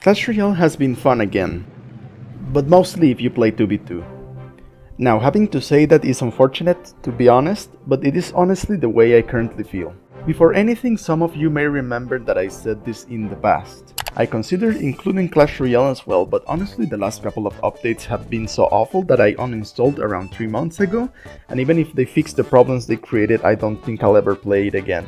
Clash Royale has been fun again, but mostly if you play 2v2. Now, having to say that is unfortunate, to be honest, but it is honestly the way I currently feel. Before anything, some of you may remember that I said this in the past. I considered including Clash Royale as well, but honestly the last couple of updates have been so awful that I uninstalled around 3 months ago, and even if they fix the problems they created, I don't think I'll ever play it again.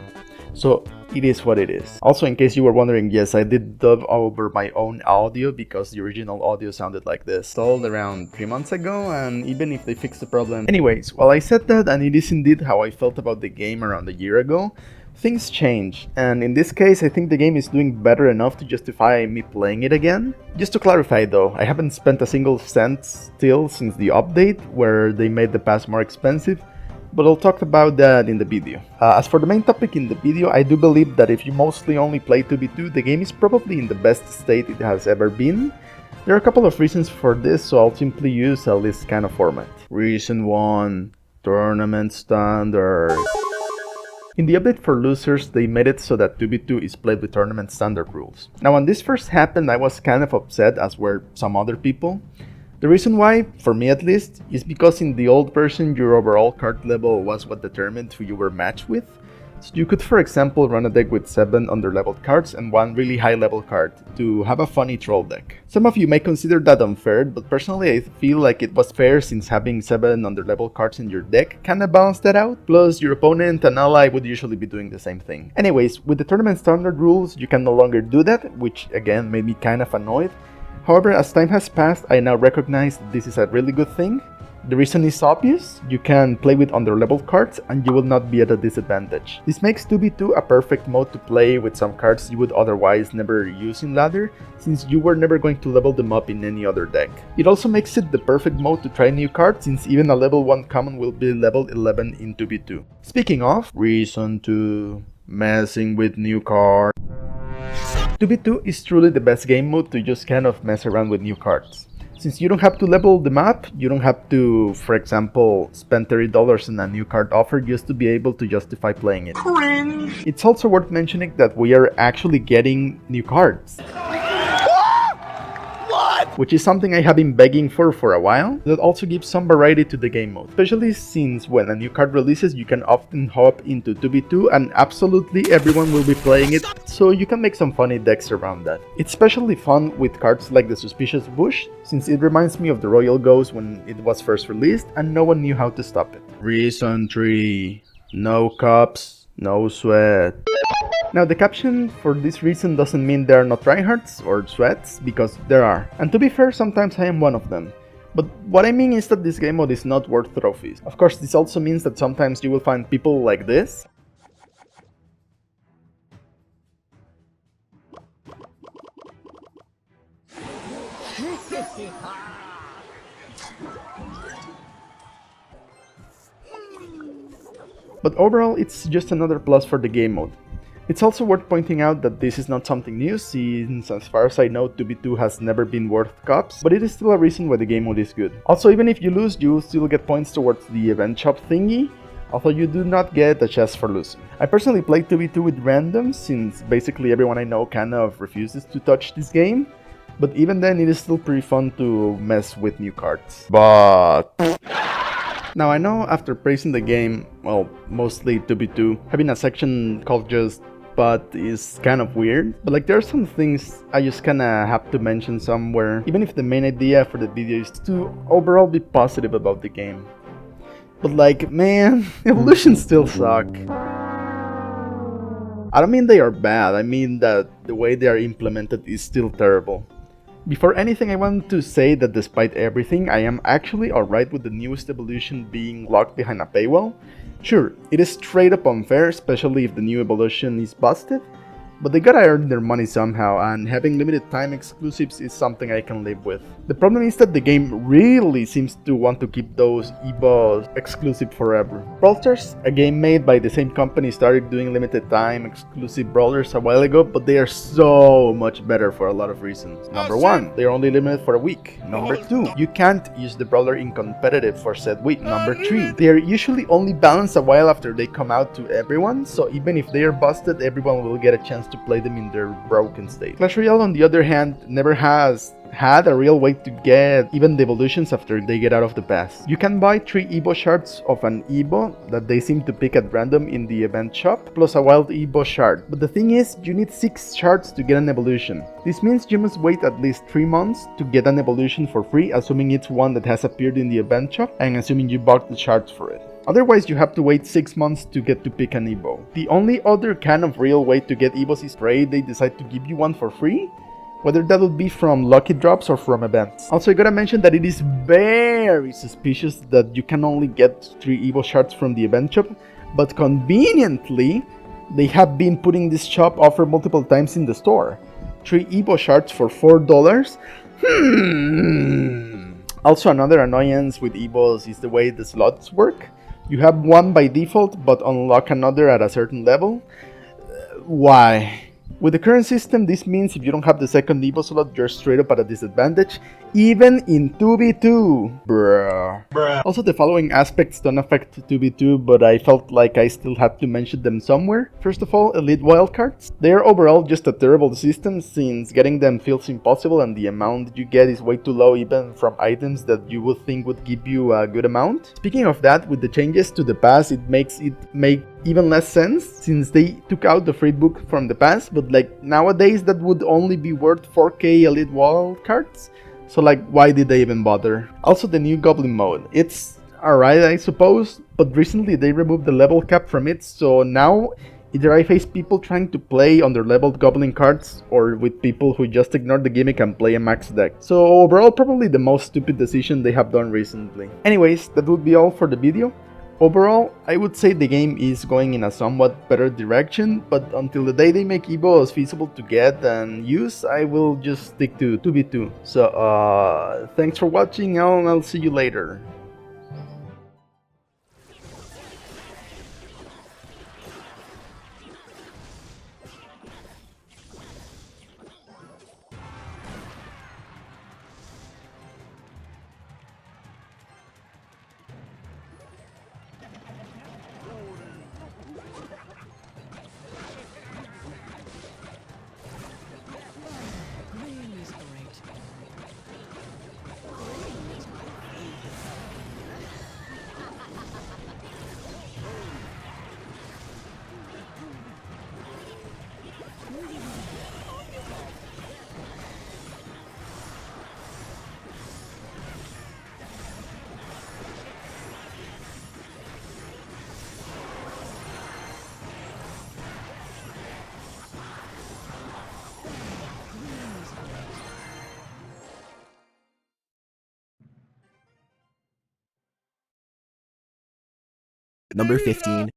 So it is what it is. Also, in case you were wondering, yes, I did dub over my own audio because the original audio sounded like this. Installed around 3 months ago, and even if they fixed the problem. Anyways, while I said that, and it is indeed how I felt about the game around a year ago, things change, and in this case I think the game is doing better enough to justify me playing it again. Just to clarify though, I haven't spent a single cent still since the update, where they made the pass more expensive, but I'll talk about that in the video. As for the main topic in the video, I do believe that if you mostly only play 2v2, the game is probably in the best state it has ever been. There are a couple of reasons for this, so I'll simply use a list kind of format. Reason 1. Tournament Standard. In the update for losers, they made it so that 2v2 is played with tournament standard rules. Now when this first happened, I was kind of upset, as were some other people. The reason why, for me at least, is because in the old version your overall card level was what determined who you were matched with. So you could, for example, run a deck with 7 underleveled cards and 1 really high level card to have a funny troll deck. Some of you may consider that unfair, but personally I feel like it was fair, since having 7 underleveled cards in your deck kinda balanced that out, plus your opponent and ally would usually be doing the same thing. Anyways, with the tournament standard rules you can no longer do that, which again made me kind of annoyed. However, as time has passed, I now recognize that this is a really good thing. The reason is obvious: you can play with underleveled cards and you will not be at a disadvantage. This makes 2v2 a perfect mode to play with some cards you would otherwise never use in ladder, since you were never going to level them up in any other deck. It also makes it the perfect mode to try new cards, since even a level 1 common will be level 11 in 2v2. Speaking of reason 2, messing with new cards. 2v2 is truly the best game mode to just kind of mess around with new cards. Since you don't have to level them up, you don't have to, for example, spend $30 on a new card offer just to be able to justify playing it. Cringe. It's also worth mentioning that we are actually getting new cards. Which is something I have been begging for a while. That also gives some variety to the game mode, especially since when a new card releases you can often hop into 2v2 and absolutely everyone will be playing it, so you can make some funny decks around that. It's especially fun with cards like the Suspicious Bush, since it reminds me of the Royal Ghost when it was first released and no one knew how to stop it. Reason 3. No cups, no sweat. Now the caption for this reason doesn't mean there are no tryhards or sweats, because there are. And to be fair, sometimes I am one of them. But what I mean is that this game mode is not worth trophies. Of course, this also means that sometimes you will find people like this. But overall, it's just another plus for the game mode. It's also worth pointing out that this is not something new, since as far as I know 2v2 has never been worth cups, but it is still a reason why the game mode is good. Also, even if you lose, you will still get points towards the event shop thingy, although you do not get a chest for losing. I personally play 2v2 with randoms, since basically everyone I know kind of refuses to touch this game, but even then it is still pretty fun to mess with new cards. But now I know after praising the game, well, mostly 2v2, having a section called just but is kind of weird, but like there are some things I just kinda have to mention somewhere, even if the main idea for the video is to overall be positive about the game. But like, man, evolutions still suck. I don't mean they are bad, I mean that the way they are implemented is still terrible. Before anything, I want to say that despite everything, I am actually alright with the newest evolution being locked behind a paywall. Sure, it is straight up unfair, especially if the new evolution is busted, but they gotta earn their money somehow, and having limited time exclusives is something I can live with. The problem is that the game really seems to want to keep those EVOs exclusive forever. Brawl Stars, a game made by the same company, started doing limited time exclusive brawlers a while ago, but they are so much better for a lot of reasons. Number 1, they are only limited for a week. Number 2, you can't use the brawler in competitive for said week. Number 3, they are usually only balanced a while after they come out to everyone, so even if they are busted, everyone will get a chance to play them in their broken state. Clash Royale, on the other hand, never has had a real way to get even the evolutions after they get out of the pass. You can buy 3 Evo shards of an Evo that they seem to pick at random in the event shop, plus a wild Evo shard. But the thing is, you need 6 shards to get an evolution. This means you must wait at least 3 months to get an evolution for free, assuming it's one that has appeared in the event shop, and assuming you bought the shards for it. Otherwise, you have to wait 6 months to get to pick an Evo. The only other kind of real way to get Evos is pray they decide to give you one for free, whether that would be from lucky drops or from events. Also, I gotta mention that it is very suspicious that you can only get 3 Evo shards from the event shop, but conveniently, they have been putting this shop offer multiple times in the store. 3 Evo shards for $4? Also, another annoyance with Evos is the way the slots work. You have one by default, but unlock another at a certain level. Why? With the current system, this means if you don't have the second Evo slot, you're straight up at a disadvantage, even in 2v2. Bruh. Also, the following aspects don't affect 2v2, but I felt like I still had to mention them somewhere. First of all, elite wildcards. They are overall just a terrible system, since getting them feels impossible and the amount you get is way too low even from items that you would think would give you a good amount. Speaking of that, with the changes to the pass, it makes it make even less sense, since they took out the free book from the pass, but like nowadays that would only be worth 4k elite wildcards. So like, why did they even bother? Also, the new Goblin mode. It's alright, I suppose, but recently they removed the level cap from it, so now either I face people trying to play under-leveled Goblin cards, or with people who just ignore the gimmick and play a max deck. So overall, probably the most stupid decision they have done recently. Anyways, that would be all for the video. Overall, I would say the game is going in a somewhat better direction, but until the day they make Evos feasible to get and use, I will just stick to 2v2. So, thanks for watching, and I'll see you later. Number 15.